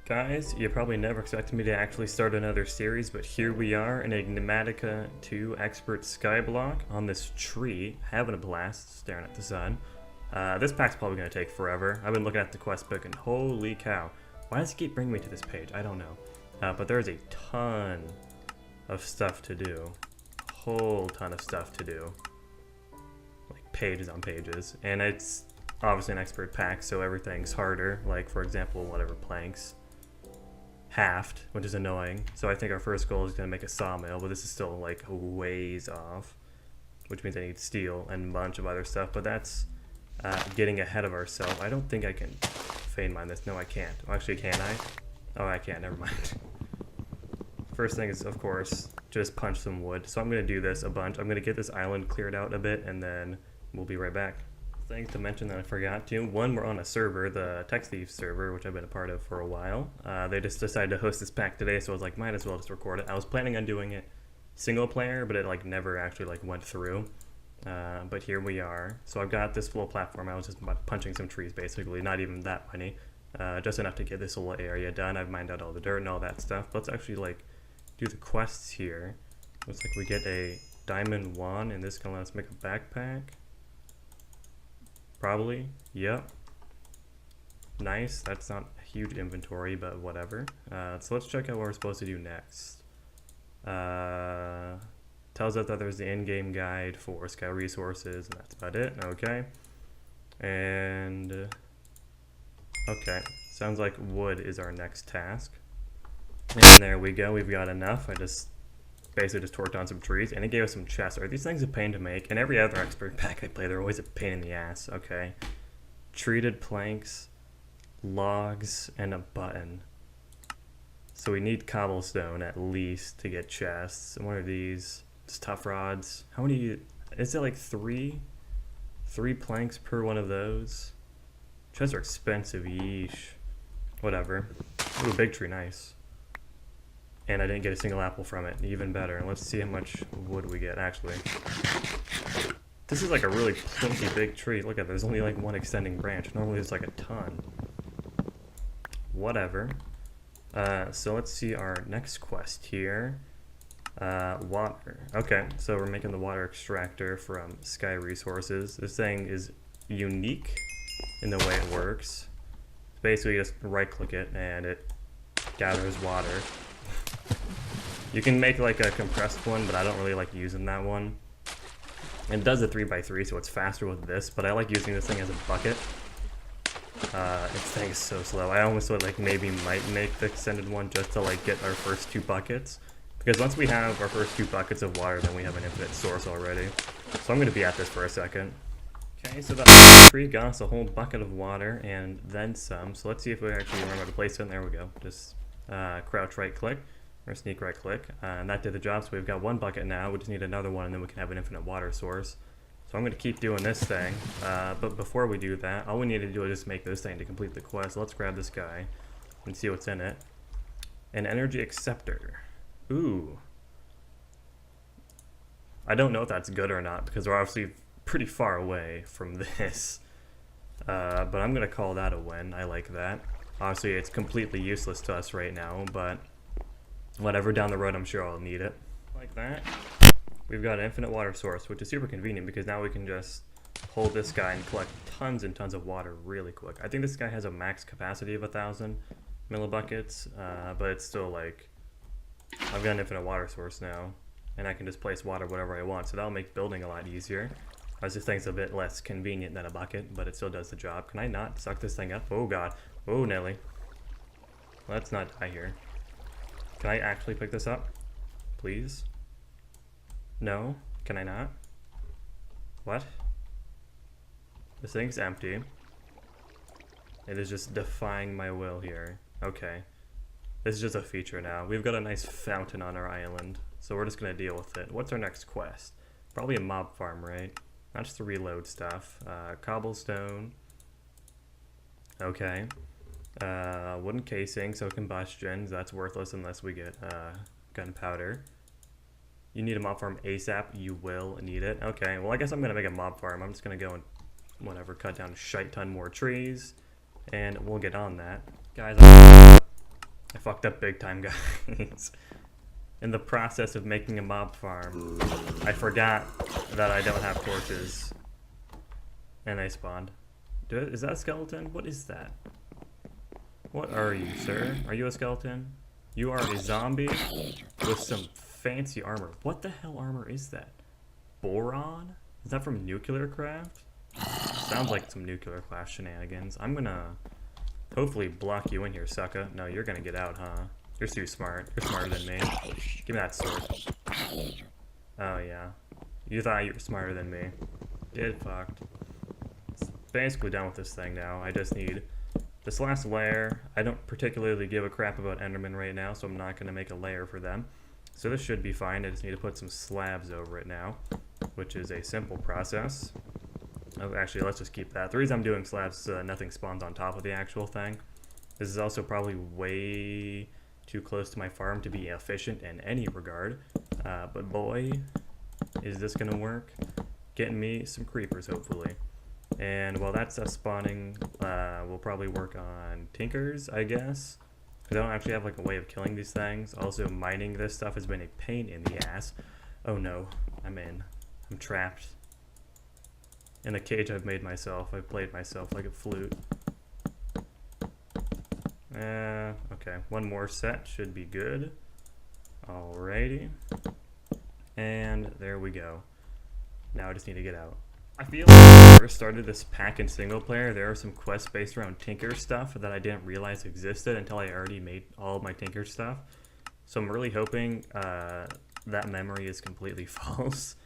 Guys, you probably never expected me to actually start another series, but here we are in Enigmatica 2 Expert Skyblock on this tree, having a blast, staring at the sun. This pack's probably going to take forever. I've been looking at the quest book and holy cow, why does it keep bringing me to this page? I don't know. But there's a ton of stuff to do. A whole ton of stuff to do. Like pages on pages. And it's obviously an expert pack, so everything's harder. Like, for example, whatever planks. Halved, which is annoying. So I think our first goal is going to make a sawmill, but this is still like ways off, which means I need steel and a bunch of other stuff, but that's getting ahead of ourselves. I don't think I can feign mine this. No, I can't. Actually, can I? Oh, I can't. Never mind. First thing is, of course, just punch some wood. So I'm going to do this a bunch. I'm going to get this island cleared out a bit, and then we'll be right back. Things to mention that I forgot to. One, we're on a server, the Tech Thief server, which I've been a part of for a while. They just decided to host this pack today, so I was like, might as well just record it. I was planning on doing it single player, but it like never actually like went through. But here we are. So I've got this little platform. I was just punching some trees, basically. Not even that many. Just enough to get this little area done. I've mined out all the dirt and all that stuff. Let's actually like do the quests here. Looks like we get a diamond wand, and this can let us make a backpack. Probably. Yep. Nice. That's not a huge inventory, but whatever. So let's check out what we're supposed to do next. Tells us that there's the in-game guide for sky resources, and that's about it. Okay. And okay. Sounds like wood is our next task. And there we go. We've got enough. I just basically just torqued on some trees, and it gave us some chests. Are these things a pain to make? And every other expert pack I play, they're always a pain in the ass. Okay. Treated planks, logs, and a button. So we need cobblestone at least to get chests. And what are these? It's tough rods. How many? Is it like three? 3 planks per one of those? Chests are expensive. Yeesh. Whatever. Ooh, big tree. Nice. And I didn't get a single apple from it. Even better. Let's see how much wood we get, actually. This is like a really plenty big tree. Look at it, there's only like one extending branch. Normally there's like a ton. Whatever. So let's see our next quest here. Water. Okay, so we're making the water extractor from Sky Resources. This thing is unique in the way it works. Basically, just right-click it and it gathers water. You can make like a compressed one, but I don't really like using that one. It does a 3x3, so it's faster with this, but I like using this thing as a bucket. This thing is so slow. I almost would like maybe might make the extended one just to like get our first 2 buckets. Because once we have our first 2 buckets of water, then we have an infinite source already. So I'm going to be at this for a second. Okay, so that tree got us a whole bucket of water and then some. So let's see if we actually remember how to place it. There we go. Just crouch right click. Or sneak right click, and that did the job. So we've got 1 bucket now. We just need another one, and then we can have an infinite water source. So I'm going to keep doing this thing, but before we do that, all we need to do is just make this thing to complete the quest. So let's grab this guy and see what's in it. An energy acceptor. Ooh. I don't know if that's good or not, because we're obviously pretty far away from this. But I'm going to call that a win. I like that. Obviously, it's completely useless to us right now, but whatever, down the road I'm sure I'll need it. Like that. We've got an infinite water source, which is super convenient because now we can just hold this guy and collect tons and tons of water really quick. I think this guy has a max capacity of 1,000 millibuckets, but it's still like, I've got an infinite water source now, and I can just place water whatever I want, so that'll make building a lot easier. This thing's a bit less convenient than a bucket, but it still does the job. Can I not suck this thing up? Oh god. Oh Nelly. Let's not die here. Can I actually pick this up? Please? No? Can I not? What? This thing's empty. It is just defying my will here. Okay. This is just a feature now. We've got a nice fountain on our island, so we're just gonna deal with it. What's our next quest? Probably a mob farm, right? Not just the reload stuff. Cobblestone. Okay. Wooden casing, so combustion, that's worthless unless we get gunpowder. You need a mob farm ASAP, you will need it. Okay, well I guess I'm gonna make a mob farm. I'm just gonna go and whatever, cut down a shite ton more trees, and we'll get on that. Guys, I fucked up big time, guys. In the process of making a mob farm, I forgot that I don't have torches. And they spawned. Is that a skeleton? What is that? What are you, sir? Are you a skeleton? You are a zombie with some fancy armor. What the hell armor is that? Boron? Is that from Nuclear Craft? Sounds like some Nuclear Class shenanigans. I'm gonna hopefully block you in here, sucker. No, you're gonna get out, huh? You're too smart. You're smarter than me. Give me that sword. Oh, yeah. You thought you were smarter than me. Get fucked. It's basically done with this thing now. I just need this last layer. I don't particularly give a crap about Enderman right now, so I'm not going to make a layer for them. So this should be fine. I just need to put some slabs over it now, which is a simple process. Oh, actually, let's just keep that. The reason I'm doing slabs is nothing spawns on top of the actual thing. This is also probably way too close to my farm to be efficient in any regard. But boy, is this going to work. Getting me some creepers, hopefully. And while that's spawning, we'll probably work on tinkers, I guess. Because I don't actually have like a way of killing these things. Also, mining this stuff has been a pain in the ass. Oh no, I'm trapped. In a cage I've made myself. I've played myself like a flute. Okay, one more set should be good. Alrighty. And there we go. Now I just need to get out. I feel like when I first started this pack in single player, there are some quests based around tinker stuff that I didn't realize existed until I already made all of my tinker stuff. So I'm really hoping that memory is completely false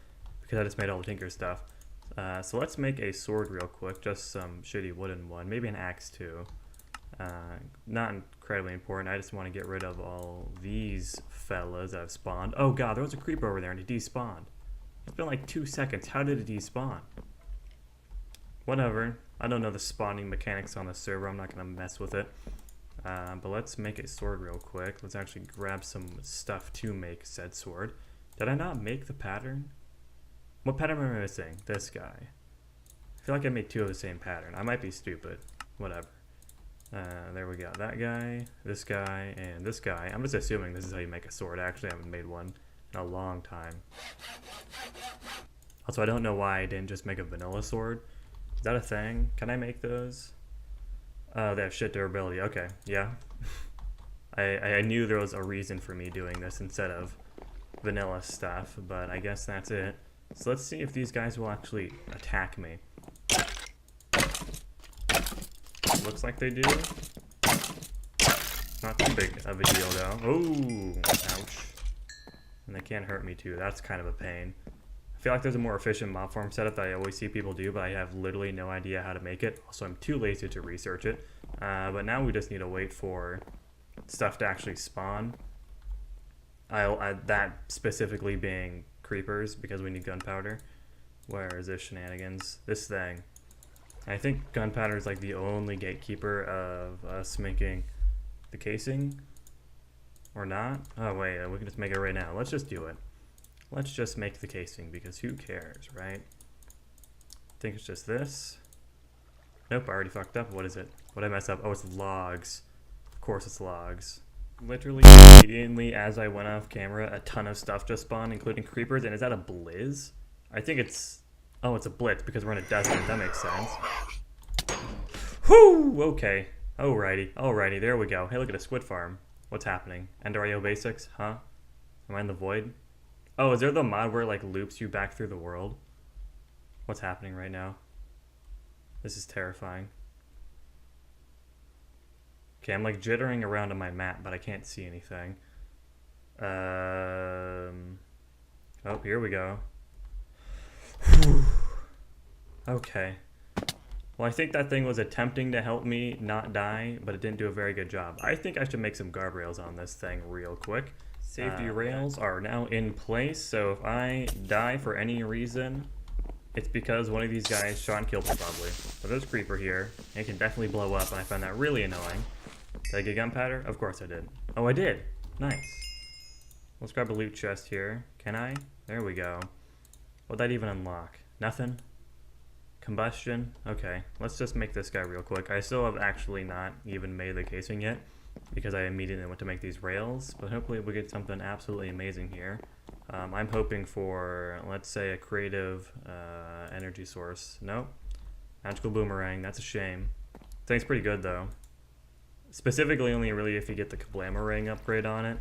because I just made all the tinker stuff. So let's make a sword real quick, just some shitty wooden one, maybe an axe too. Not incredibly important. I just want to get rid of all these fellas that have spawned. Oh god, there was a creeper over there and it despawned. It's been like 2 seconds. How did it despawn? Whatever. I don't know the spawning mechanics on the server. I'm not going to mess with it. But let's make a sword real quick. Let's actually grab some stuff to make said sword. Did I not make the pattern? What pattern am I missing? This guy. I feel like I made 2 of the same pattern. I might be stupid. Whatever. There we go. That guy, this guy, and this guy. I'm just assuming this is how you make a sword. Actually, I haven't made one in a long time. Also, I don't know why I didn't just make a vanilla sword. Is that a thing? Can I make those? Oh, they have shit durability. Okay, yeah. I knew there was a reason for me doing this instead of vanilla stuff, but I guess that's it. So let's see if these guys will actually attack me. Looks like they do. Not too big of a deal though. Oh, ouch. And they can't hurt me too. That's kind of a pain. I feel like there's a more efficient mob farm setup that I always see people do, but I have literally no idea how to make it. Also, I'm too lazy to research it. But now we just need to wait for stuff to actually spawn. That specifically being creepers, because we need gunpowder. Where is this shenanigans? This thing. I think gunpowder is like the only gatekeeper of us making the casing. Or not? Oh wait, we can just make it right now. Let's just do it. Let's just make the casing, because who cares, right? I think it's just this. Nope, I already fucked up. What is it? What did I mess up? Oh, it's logs. Of course it's logs. Literally immediately as I went off camera, a ton of stuff just spawned, including creepers. And is that a blizz? I think it's... Oh, it's a blitz because we're in a desert. That makes sense. Whew! Okay. Alrighty. There we go. Hey, look at a squid farm. What's happening? Enderio basics? Huh? Am I in the void? Oh, is there the mod where it like loops you back through the world? What's happening right now? This is terrifying. Okay, I'm like jittering around on my map, but I can't see anything. Oh, here we go. Okay. Well, I think that thing was attempting to help me not die, but it didn't do a very good job. I think I should make some guardrails on this thing real quick. Safety rails are now in place, so if I die for any reason, it's because one of these guys shot and killed me probably. But there's a creeper here, and it can definitely blow up, and I find that really annoying. Did I get gunpowder? Of course I did. Oh, I did. Nice. Let's grab a loot chest here. Can I? There we go. What'd that even unlock? Nothing? Combustion? Okay, let's just make this guy real quick. I still have actually not even made the casing yet. because I immediately went to make these rails, but hopefully we'll get something absolutely amazing here. I'm hoping for, let's say, a creative energy source. Nope. Magical boomerang, that's a shame. Thing's pretty good though. Specifically only really if you get the Kablamarang upgrade on it.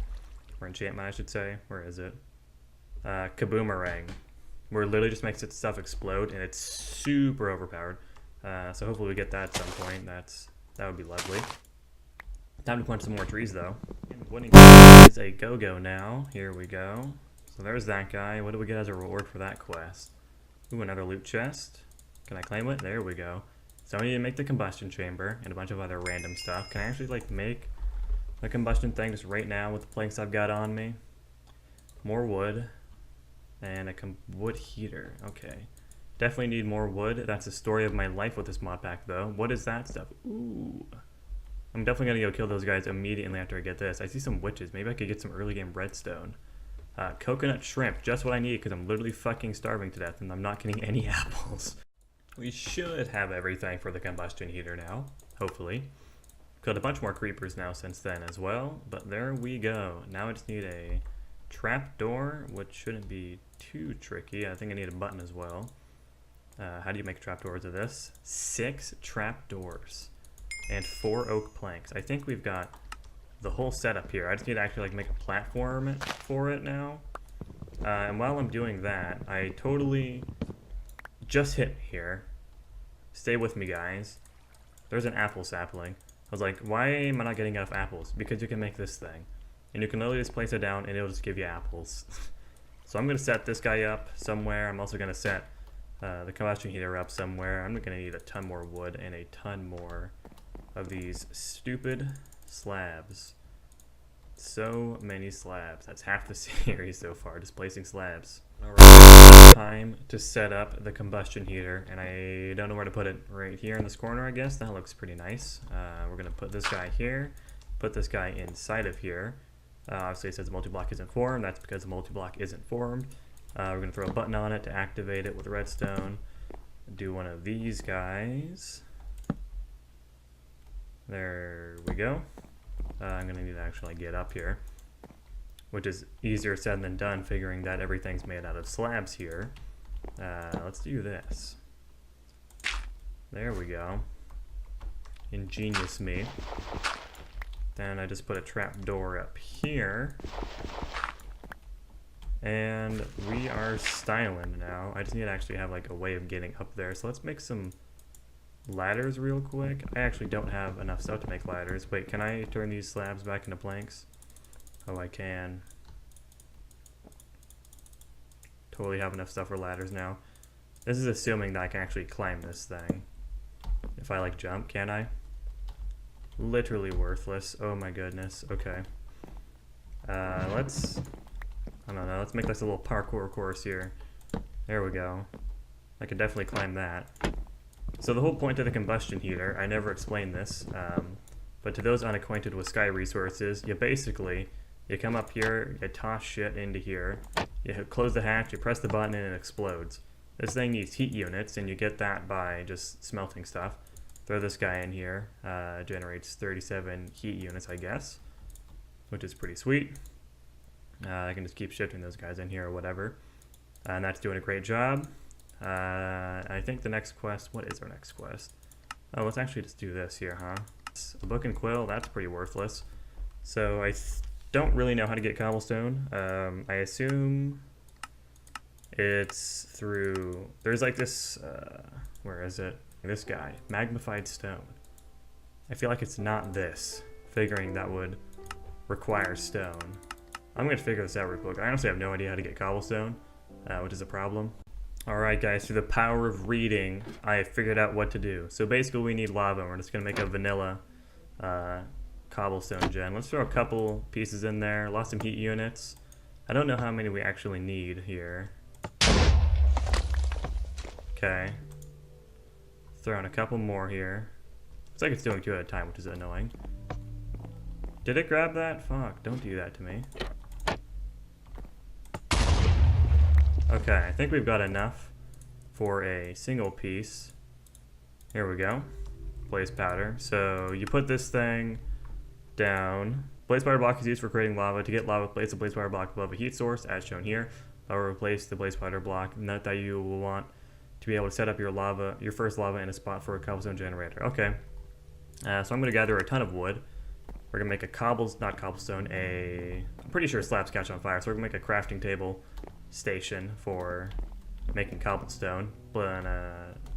Or enchantment, I should say. Where is it? Kaboomerang. Where it literally just makes its stuff explode and it's super overpowered. So hopefully we get that at some point. That would be lovely. Time to punch some more trees though. And winning is a go-go now. Here we go. So there's that guy. What do we get as a reward for that quest? Ooh, another loot chest. Can I claim it? There we go. So I need to make the combustion chamber and a bunch of other random stuff. Can I actually like make a combustion thing just right now with the planks I've got on me? More wood. And a wood heater. Okay. Definitely need more wood. That's the story of my life with this mod pack though. What is that stuff? Ooh. I'm definitely gonna go kill those guys immediately after I get this. I see some witches. Maybe I could get some early game redstone. Coconut shrimp, just what I need because I'm literally fucking starving to death and I'm not getting any apples. We should have everything for the combustion heater now, hopefully. Got a bunch more creepers now since then as well, but there we go. Now I just need a trap door, which shouldn't be too tricky. I think I need a button as well. How do you make trap doors of this? 6 trap doors and 4 oak planks. I think we've got the whole setup here. I just need to actually like make a platform for it now. And while I'm doing that, I totally just hit here. Stay with me, guys. There's an apple sapling. I was like, why am I not getting enough apples? Because you can make this thing. And you can literally just place it down and it'll just give you apples. So I'm going to set this guy up somewhere. I'm also going to set the combustion heater up somewhere. I'm going to need a ton more wood and a ton more of these stupid slabs. So many slabs. That's half the series so far, just placing slabs. Alright, time to set up the combustion heater, and I don't know where to put it. Right here in this corner, I guess. That looks pretty nice. We're going to put this guy here, put this guy inside of here. Obviously it says the multi-block isn't formed. That's because the multi-block isn't formed. We're going to throw a button on it to activate it with redstone. Do one of these guys. There we go. I'm going to need to actually get up here, which is easier said than done, figuring that everything's made out of slabs here. Let's do this. There we go. Ingenious me. Then I just put a trap door up here. And we are styling now. I just need to actually have like a way of getting up there. So let's make some ladders real quick. I actually don't have enough stuff to make ladders. Wait, can I turn these slabs back into planks? Oh, I can. Totally have enough stuff for ladders now. This is assuming that I can actually climb this thing. If I like jump, can I? Literally worthless. Oh my goodness. Okay. Let's, I don't know, let's make this a little parkour course here. There we go. I can definitely climb that. So the whole point of the combustion heater, I never explained this, but to those unacquainted with Sky resources, you come up here, you toss shit into here, you close the hatch, you press the button and it explodes. This thing needs heat units, and you get that by just smelting stuff. Throw this guy in here, generates 37 heat units, I guess, which is pretty sweet. I can just keep shifting those guys in here or whatever, and that's doing a great job. I think the next quest, what is our next quest? Oh, let's actually just do this here, huh? A book and quill, that's pretty worthless. So I don't really know how to get cobblestone. I assume it's through, there's like this, where is it? This guy, magnified stone. I feel like it's not this, figuring that would require stone. I'm going to figure this out real quick. I honestly have no idea how to get cobblestone, which is a problem. Alright guys, through the power of reading, I figured out what to do. So basically we need lava, and we're just going to make a vanilla cobblestone gen. Let's throw a couple pieces in there, lost some heat units. I don't know how many we actually need here. Okay. Throwing a couple more here. Looks like it's doing 2 at a time, which is annoying. Did it grab that? Fuck, don't do that to me. Okay, I think we've got enough for a single piece. Here we go. Blaze powder. So you put this thing down. Blaze spider block is used for creating lava. To get lava, place a blaze spider block above a heat source, as shown here. Or replace the blaze spider block. Note that you will want to be able to set up your first lava in a spot for a cobblestone generator. Okay. So I'm going to gather a ton of wood. We're going to make I'm pretty sure slabs catch on fire, so we're going to make a crafting table station for making cobblestone. But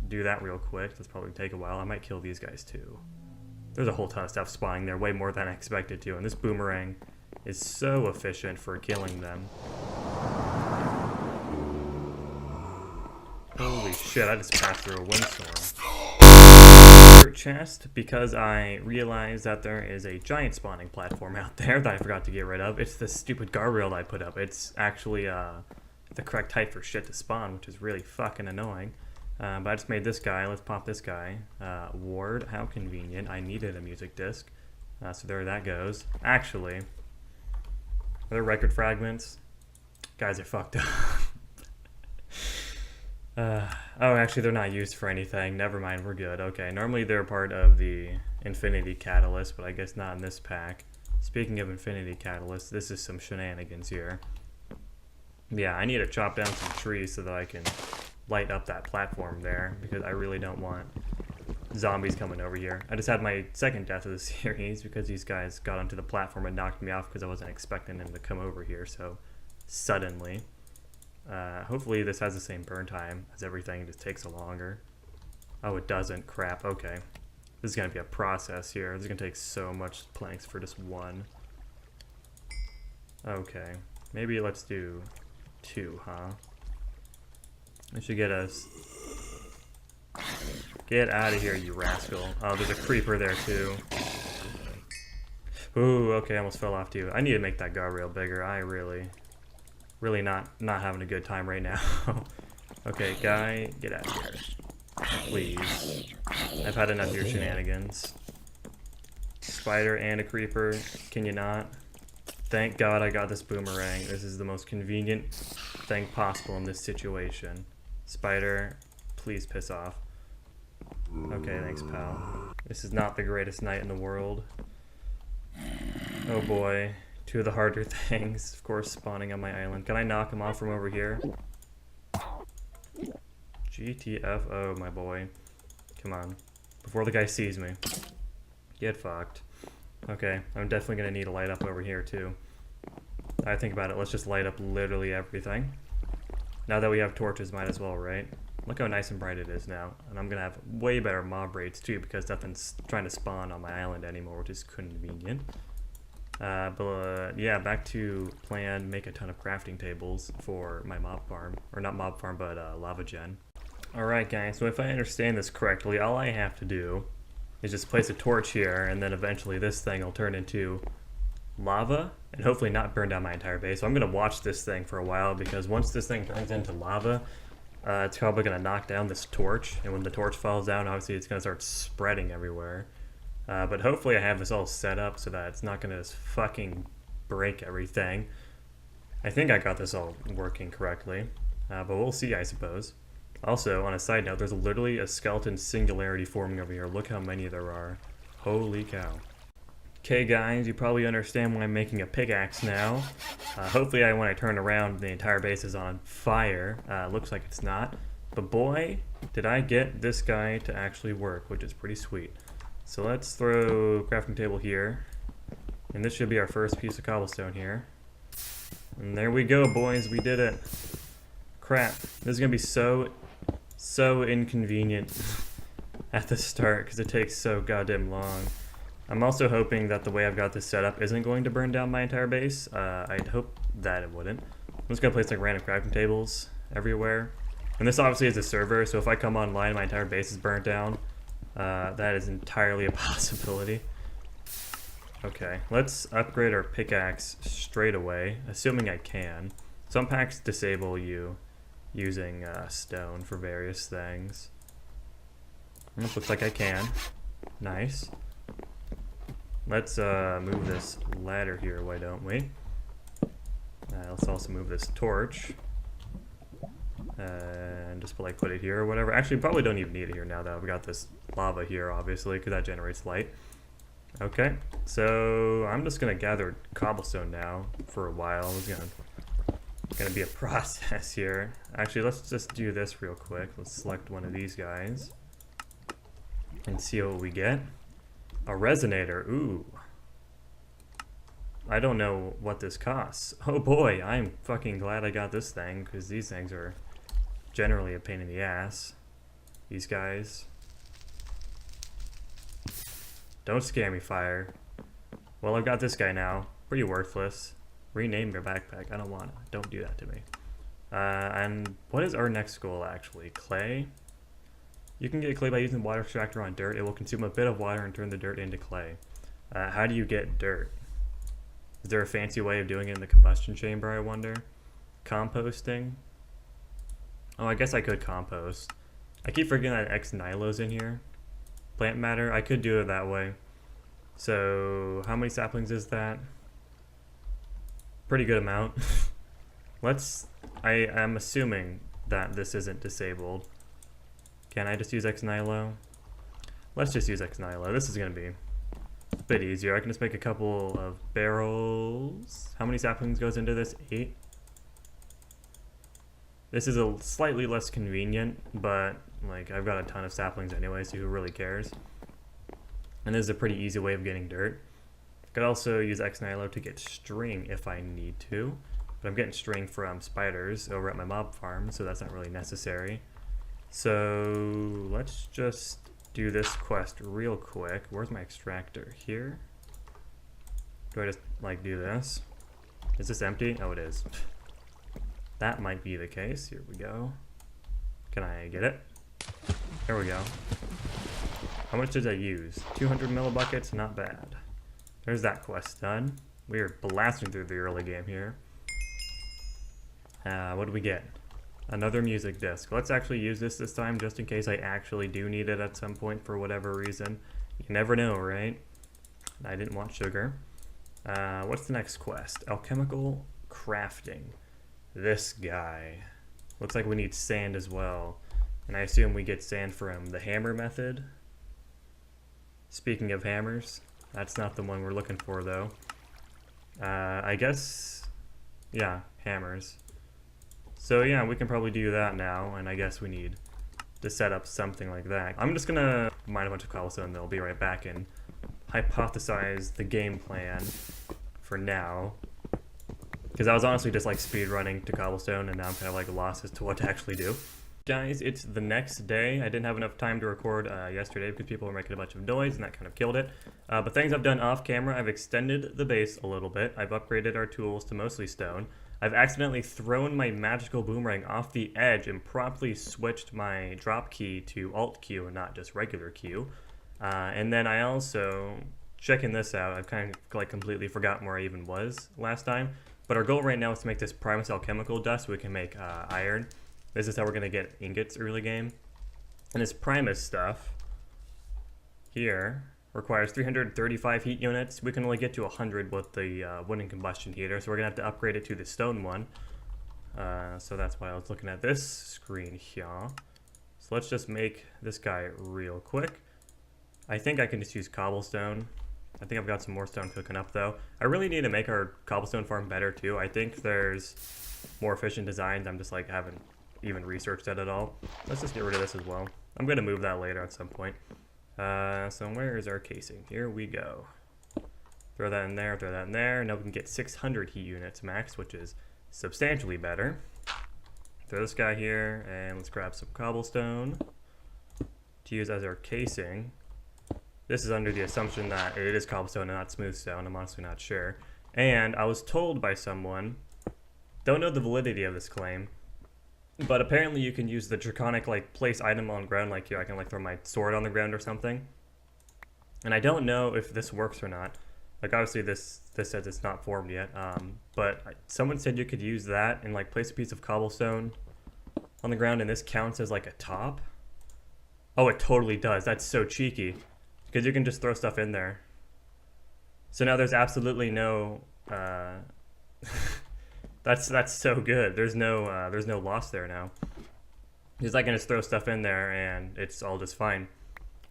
do that real quick. That's probably take a while. I might kill these guys too. There's a whole ton of stuff spawning there, way more than I expected to, and this boomerang is so efficient for killing them. Holy shit, I just passed through a windstorm. Chest, because I realized that there is a giant spawning platform out there that I forgot to get rid of. It's the stupid guardrail that I put up. It's actually the correct height for shit to spawn, which is really fucking annoying. But I just made this guy. Let's pop this guy. Ward, how convenient. I needed a music disc. So there that goes. Actually, are there record fragments? Guys are fucked up. Oh, actually, they're not used for anything. Never mind, we're good. Okay, normally they're part of the Infinity Catalyst, but I guess not in this pack. Speaking of Infinity Catalyst, this is some shenanigans here. Yeah, I need to chop down some trees so that I can light up that platform there, because I really don't want zombies coming over here. I just had my second death of the series because these guys got onto the platform and knocked me off because I wasn't expecting them to come over here so suddenly. Hopefully this has the same burn time as everything, just takes a longer. Oh, it doesn't. Crap. Okay. This is going to be a process here. This is going to take so much planks for just one. Okay. Maybe let's do 2, huh? It should get us... Get out of here, you rascal. Oh, there's a creeper there, too. Ooh, okay, I almost fell off, too. I need to make that guardrail bigger. I really not having a good time right now. Okay, guy, get out of here. Please. I've had enough of your shenanigans. Spider and a creeper. Can you not? Thank God I got this boomerang. This is the most convenient thing possible in this situation. Spider, please piss off. Okay, thanks, pal. This is not the greatest night in the world. Oh boy. 2 of the harder things, of course, spawning on my island. Can I knock him off from over here? GTFO, my boy. Come on. Before the guy sees me. Get fucked. Okay, I'm definitely going to need a light up over here, too. I think about it, let's just light up literally everything. Now that we have torches, might as well, right? Look how nice and bright it is now. And I'm going to have way better mob rates, too, because nothing's trying to spawn on my island anymore, which is convenient. But yeah, back to plan, make a ton of crafting tables for my mob farm. Or not mob farm, but lava gen. Alright guys, so if I understand this correctly, all I have to do is just place a torch here, and then eventually this thing will turn into lava, and hopefully not burn down my entire base. So I'm going to watch this thing for a while, because once this thing turns into lava, it's probably going to knock down this torch, and when the torch falls down, obviously it's going to start spreading everywhere. But hopefully I have this all set up so that it's not going to fucking break everything. I think I got this all working correctly, but we'll see, I suppose. Also, on a side note, there's literally a skeleton singularity forming over here. Look how many there are. Holy cow. Okay guys, you probably understand why I'm making a pickaxe now. Hopefully when I turn around, the entire base is on fire. Looks like it's not. But boy, did I get this guy to actually work, which is pretty sweet. So let's throw a crafting table here. And this should be our first piece of cobblestone here. And there we go, boys, we did it. Crap, this is gonna be so inconvenient at the start because it takes so goddamn long. I'm also hoping that the way I've got this set up isn't going to burn down my entire base. I'd hope that it wouldn't. I'm just gonna place like random crafting tables everywhere. And this obviously is a server, so if I come online and my entire base is burnt down, that is entirely a possibility. Okay, let's upgrade our pickaxe straight away, assuming I can. Some packs disable you using stone for various things. This looks like I can. Nice. Let's move this ladder here, why don't we? Let's also move this torch. And just put it here or whatever. Actually, probably don't even need it here now that we got this lava here, obviously, because that generates light. Okay, so I'm just gonna gather cobblestone now for a while. It's gonna be a process here. Actually, let's just do this real quick. Let's select one of these guys and see what we get. A resonator. Ooh. I don't know what this costs. Oh boy, I'm fucking glad I got this thing, because these things are generally a pain in the ass. These guys. Don't scare me, fire. Well, I've got this guy now. Pretty worthless. Rename your backpack. I don't want it. Don't do that to me. And what is our next goal, actually? Clay? You can get clay by using the water extractor on dirt. It will consume a bit of water and turn the dirt into clay. How do you get dirt? Is there a fancy way of doing it in the combustion chamber, I wonder? Composting? Oh, I guess I could compost. I keep forgetting that X Nilo's in here. Plant matter, I could do it that way. So, how many saplings is that? Pretty good amount. I'm assuming that this isn't disabled. Can I just use X Nilo? Let's just use X Nilo. This is gonna be a bit easier. I can just make a couple of barrels. How many saplings goes into this? 8? This is a slightly less convenient, but like I've got a ton of saplings anyway, so who really cares? And this is a pretty easy way of getting dirt. I could also use X Nilo to get string if I need to, but I'm getting string from spiders over at my mob farm, so that's not really necessary. So let's just do this quest real quick. Where's my extractor? Here? Do I just like do this? Is this empty? Oh, it is. That might be the case. Here we go. Can I get it? There we go. How much did I use? 200 millibuckets? Not bad. There's that quest done. We are blasting through the early game here. What do we get? Another music disc. Let's actually use this time just in case I actually do need it at some point for whatever reason. You never know, right? I didn't want sugar. What's the next quest? Alchemical crafting. This guy. Looks like we need sand as well. And I assume we get sand from the hammer method. Speaking of hammers, that's not the one we're looking for though. I guess, yeah, hammers. So yeah, we can probably do that now, and I guess we need to set up something like that. I'm just gonna mine a bunch of cobblestone and they'll be right back and hypothesize the game plan for now. Because I was honestly just like speed running to cobblestone, and now I'm kind of like lost as to what to actually do. Guys, it's the next day. I didn't have enough time to record yesterday because people were making a bunch of noise and that kind of killed it. But things I've done off camera, I've extended the base a little bit. I've upgraded our tools to mostly stone. I've accidentally thrown my magical boomerang off the edge and promptly switched my drop key to Alt Q and not just regular Q. And then I also, checking this out, I've kind of like completely forgotten where I even was last time. But our goal right now is to make this Primus alchemical dust so we can make iron. This is how we're going to get ingots early game. And this Primus stuff here requires 335 heat units. We can only get to 100 with the wooden combustion heater, so we're going to have to upgrade it to the stone one. So that's why I was looking at this screen here. So let's just make this guy real quick. I think I can just use cobblestone. I think I've got some more stone cooking up though. I really need to make our cobblestone farm better too. I think there's more efficient designs. I'm just like haven't even researched that at all. Let's just get rid of this as well. I'm going to move that later at some point. So where is our casing? Here we go. Throw that in there, throw that in there. Now we can get 600 heat units max, which is substantially better. Throw this guy here, and let's grab some cobblestone to use as our casing. This is under the assumption that it is cobblestone and not smooth stone. I'm honestly not sure. And I was told by someone, don't know the validity of this claim, but apparently you can use the draconic like place item on ground, like here I can like throw my sword on the ground or something. And I don't know if this works or not. Like obviously this says it's not formed yet, but someone said you could use that and like place a piece of cobblestone on the ground and this counts as like a top. Oh, it totally does. That's so cheeky because you can just throw stuff in there. So now there's absolutely no That's so good. There's no loss there now. Because I can just throw stuff in there and it's all just fine.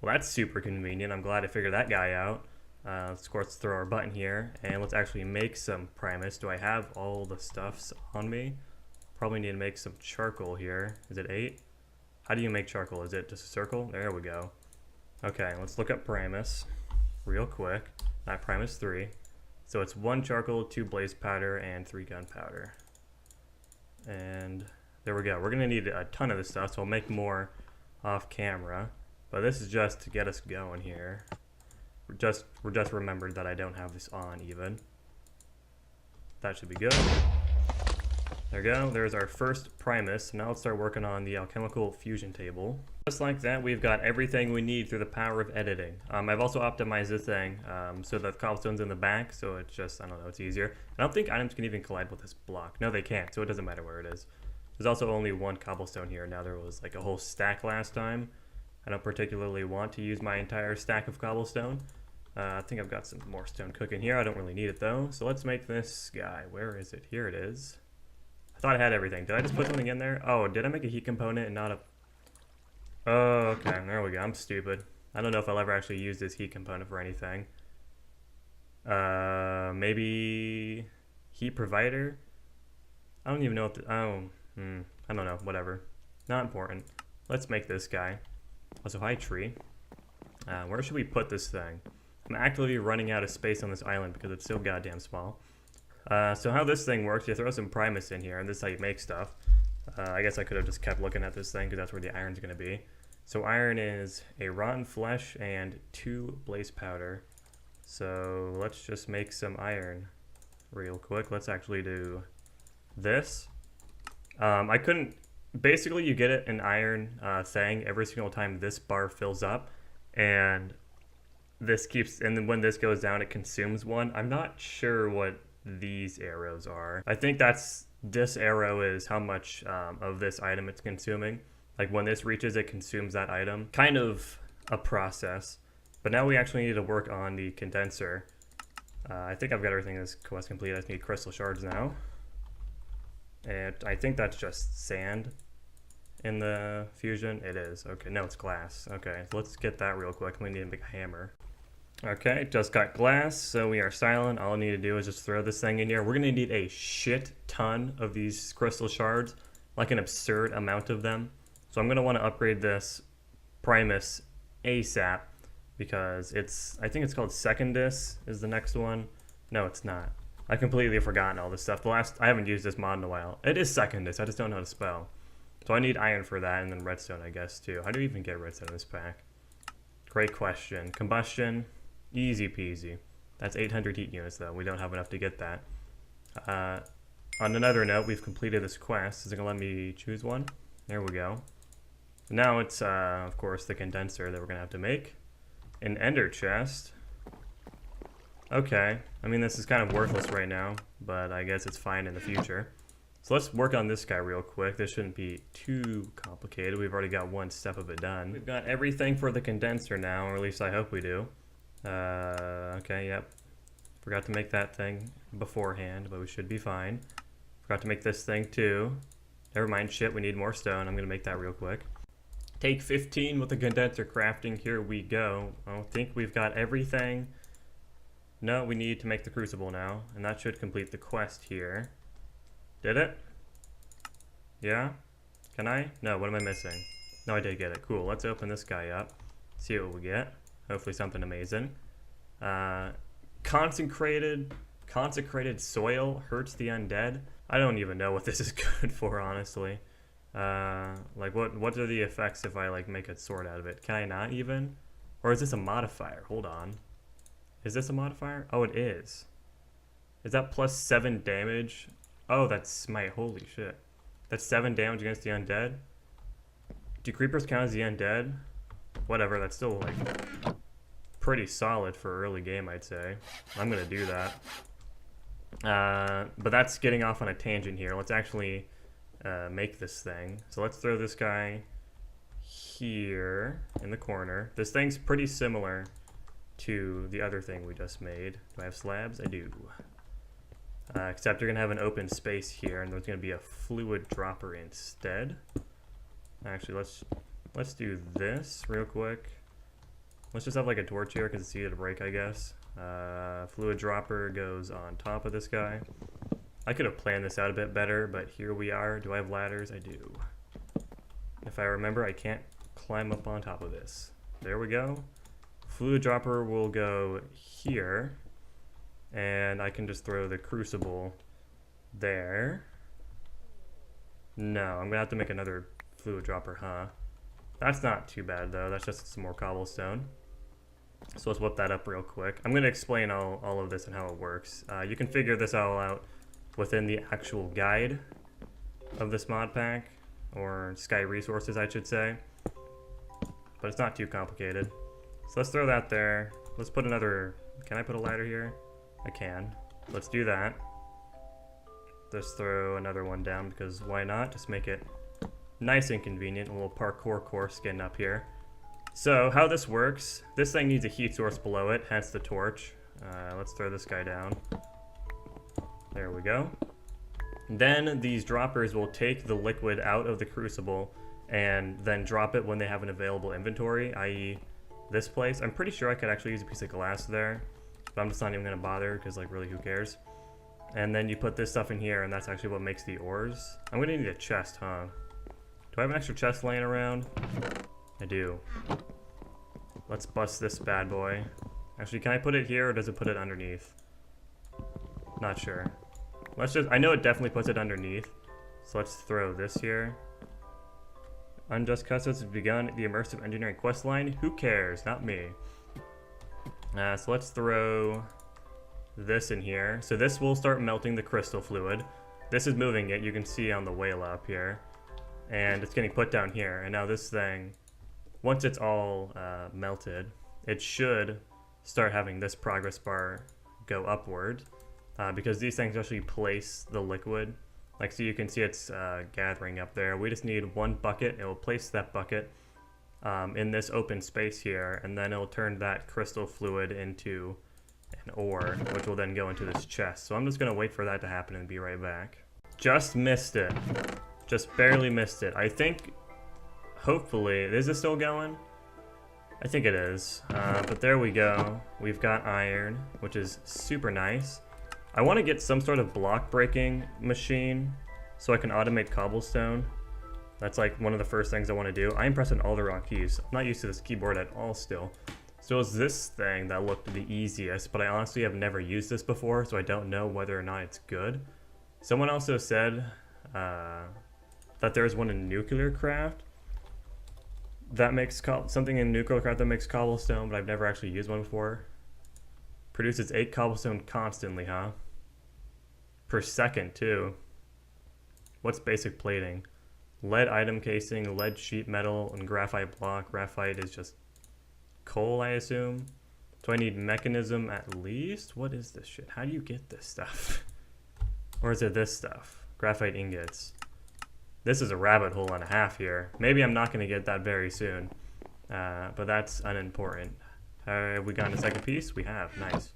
Well, that's super convenient. I'm glad I figured that guy out. Of course, let's throw our button here, and let's actually make some Primus. Do I have all the stuffs on me? Probably need to make some charcoal here. Is it 8? How do you make charcoal? Is it just a circle? There we go. Okay, let's look up Primus real quick. Not Primus 3. So it's 1 charcoal, 2 blaze powder, and 3 gunpowder. And there we go. We're going to need a ton of this stuff, so I'll make more off camera. But this is just to get us going here. We're just remembered that I don't have this on even. That should be good. There we go. There's our first Primus. Now let's start working on the alchemical fusion table. Just like that, we've got everything we need through the power of editing. I've also optimized this thing so that the cobblestone's in the back, so it's just, I don't know, it's easier. I don't think items can even collide with this block. No, they can't, so it doesn't matter where it is. There's also only 1 cobblestone here. Now there was like a whole stack last time. I don't particularly want to use my entire stack of cobblestone. I think I've got some more stone cooking here. I don't really need it though. So let's make this guy. Where is it? Here it is. I thought I had everything. Did I just put something in there? Oh, did I make a heat component and not a... Oh, okay. There we go. I'm stupid. I don't know if I'll ever actually use this heat component for anything. Maybe heat provider? I don't even know if the... Oh, I don't know. Whatever. Not important. Let's make this guy. Also, hi tree. Where should we put this thing? I'm actively running out of space on this island because it's so goddamn small. So how this thing works, you throw some Primus in here, and this is how you make stuff. I guess I could have just kept looking at this thing because that's where the iron's going to be. So iron is a rotten flesh and 2 blaze powder. So let's just make some iron real quick. Let's actually do this. I couldn't... Basically, you get an iron thing every single time this bar fills up, and this keeps... And then when this goes down, it consumes 1. I'm not sure what these arrows are. I think this arrow is how much of this item it's consuming. Like when this reaches, it consumes that item. Kind of a process. But now we actually need to work on the condenser. I think I've got everything in this quest complete. I just need crystal shards now. And I think that's just sand in the fusion. It is. Okay, no, it's glass. Okay, so let's get that real quick. We need to make a hammer. Okay, just got glass, so we are silent. All I need to do is just throw this thing in here. We're going to need a shit ton of these crystal shards, like an absurd amount of them. So I'm going to want to upgrade this Primus ASAP, because I think it's called Secondus is the next one. No, it's not. I completely forgotten all this stuff. I haven't used this mod in a while. It is Secondus, I just don't know how to spell. So I need iron for that, and then redstone, I guess, too. How do you even get redstone in this pack? Great question. Combustion. Easy peasy. That's 800 heat units though. We don't have enough to get that. On another note, we've completed this quest. Is it gonna let me choose one? There we go. Now it's of course the condenser that we're gonna have to make. An ender chest. Okay. I mean, this is kind of worthless right now, but I guess it's fine in the future. So let's work on this guy real quick. This shouldn't be too complicated. We've already got 1 step of it done. We've got everything for the condenser now, or at least I hope we do. Okay, yep. Forgot to make that thing beforehand, but we should be fine. Forgot to make this thing too. Never mind, shit, we need more stone. I'm gonna make that real quick. Take 15 with the condenser crafting. Here we go. I think we've got everything. No, we need to make the crucible now, and that should complete the quest here. Did it? Yeah? Can I? No, what am I missing? No, I did get it. Cool, let's open this guy up. See what we get. Hopefully something amazing. Consecrated soil hurts the undead. I don't even know what this is good for, honestly. Like what are the effects if I like make a sword out of it? Can I not even? Or is this a modifier? Hold on. Is this a modifier? Oh, it is. Is that plus 7 damage? Oh, that's smite. Holy shit. That's 7 damage against the undead? Do creepers count as the undead? Whatever, that's still like pretty solid for early game, I'd say. I'm gonna do that. But that's getting off on a tangent here. Let's actually make this thing. So let's throw this guy here in the corner. This thing's pretty similar to the other thing we just made. Do I have slabs? I do. Except you're gonna have an open space here, and there's gonna be a fluid dropper instead. Actually, let's do this real quick. Let's just have like a torch here because it's easy to break, I guess. Fluid dropper goes on top of this guy. I could have planned this out a bit better, but here we are. Do I have ladders? I do. If I remember, I can't climb up on top of this. There we go. Fluid dropper will go here, and I can just throw the crucible there. No, I'm gonna have to make another fluid dropper, huh? That's not too bad though, that's just some more cobblestone. So let's whip that up real quick. I'm gonna explain all of this and how it works. You can figure this all out within the actual guide of this mod pack, or Sky Resources I should say. But it's not too complicated. So let's throw that there. Let's put another, can I put a ladder here? I can. Let's do that. Let's throw another one down because why not? Just make it nice and convenient. A little parkour course getting up here. So how this works, this thing needs a heat source below it, hence the torch. Let's throw this guy down. There we go. Then these droppers will take the liquid out of the crucible and then drop it when they have an available inventory, i.e. this place. I'm pretty sure I could actually use a piece of glass there, but I'm just not even gonna bother because like really who cares. And then you put this stuff in here and that's actually what makes the ores. I'm gonna need a chest, huh? Do I have an extra chest laying around? I do. Let's bust this bad boy. Actually, can I put it here or does it put it underneath? Not sure. Let's just, I know it definitely puts it underneath. So let's throw this here. Unjust Customs has begun the immersive engineering quest line. Who cares? Not me. So let's throw this in here. So this will start melting the crystal fluid. This is moving it. You can see on the whale up here. And it's getting put down here. And now this thing, once it's all melted, it should start having this progress bar go upward. Because these things actually place the liquid. Like, so you can see it's gathering up there. We just need one bucket. It will place that bucket in this open space here, and then it'll turn that crystal fluid into an ore, which will then go into this chest. So I'm just gonna wait for that to happen and be right back. Just missed it. Just barely missed it. I think, hopefully, is it still going? I think it is. But there we go. We've got iron, which is super nice. I want to get some sort of block breaking machine so I can automate cobblestone. That's like one of the first things I want to do. I am pressing all the wrong keys. I'm not used to this keyboard at all still. So it's this thing that looked the easiest, but I honestly have never used this before, so I don't know whether or not it's good. Someone also said that there's one in nuclear craft that makes something in nuclear craft that makes cobblestone, but I've never actually used one before. Produces 8 cobblestone constantly, huh? Per second, too. What's basic plating? Lead item casing, lead sheet metal, and graphite block. Graphite is just coal, I assume. Do I need mechanism at least? What is this shit? How do you get this stuff? Or is it this stuff? Graphite ingots. This is a rabbit hole and a half here. Maybe I'm not going to get that very soon. But that's unimportant. Have we gotten a second piece? We have. Nice.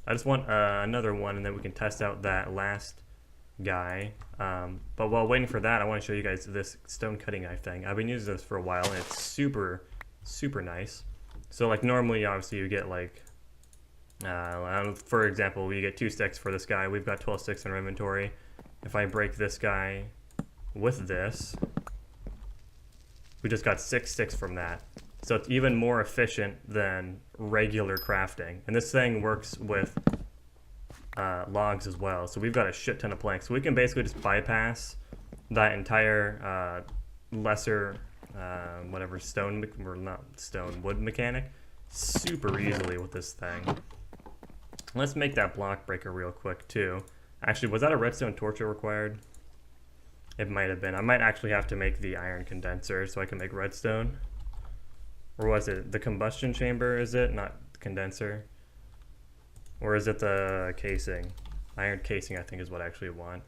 I just want another one, and then we can test out that last guy. But while waiting for that, I want to show you guys this stone cutting knife thing. I've been using this for a while, and it's super, super nice. So, like, normally, obviously, you get, like, for example, we get 2 sticks for this guy. We've got 12 sticks in our inventory. If I break this guy with this, we just got 6 sticks from that. So it's even more efficient than regular crafting. And this thing works with logs as well. So we've got a shit ton of planks. So we can basically just bypass that entire lesser, whatever, stone, or not stone, wood mechanic super easily with this thing. Let's make that block breaker real quick too. Actually, was that a redstone torch required? It might have been. I might actually have to make the iron condenser so I can make redstone. Or was it the combustion chamber, is it? Not the condenser. Or is it the casing? Iron casing, I think, is what I actually want.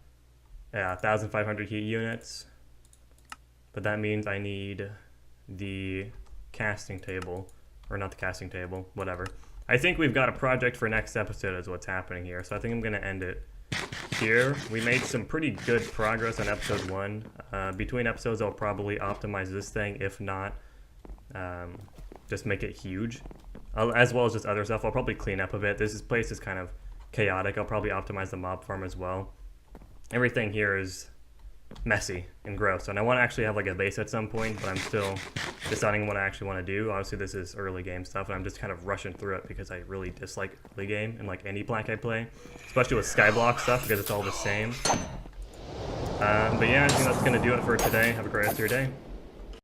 Yeah, 1,500 heat units. But that means I need the casting table. Or not the casting table, whatever. I think we've got a project for next episode is what's happening here. So I think I'm going to end it here. We made some pretty good progress on episode 1. Between episodes, I'll probably optimize this thing. If not, just make it huge. as well as just other stuff. I'll probably clean up a bit. This place is kind of chaotic. I'll probably optimize the mob farm as well. Everything here is messy and gross, and I want to actually have like a base at some point, but I'm still deciding what I actually want to do. Obviously this is early game stuff, and I'm just kind of rushing through it because I really dislike early game and like any black I play, especially with Skyblock stuff because it's all the same. But yeah, I think that's going to do it for today. Have a great rest of your day.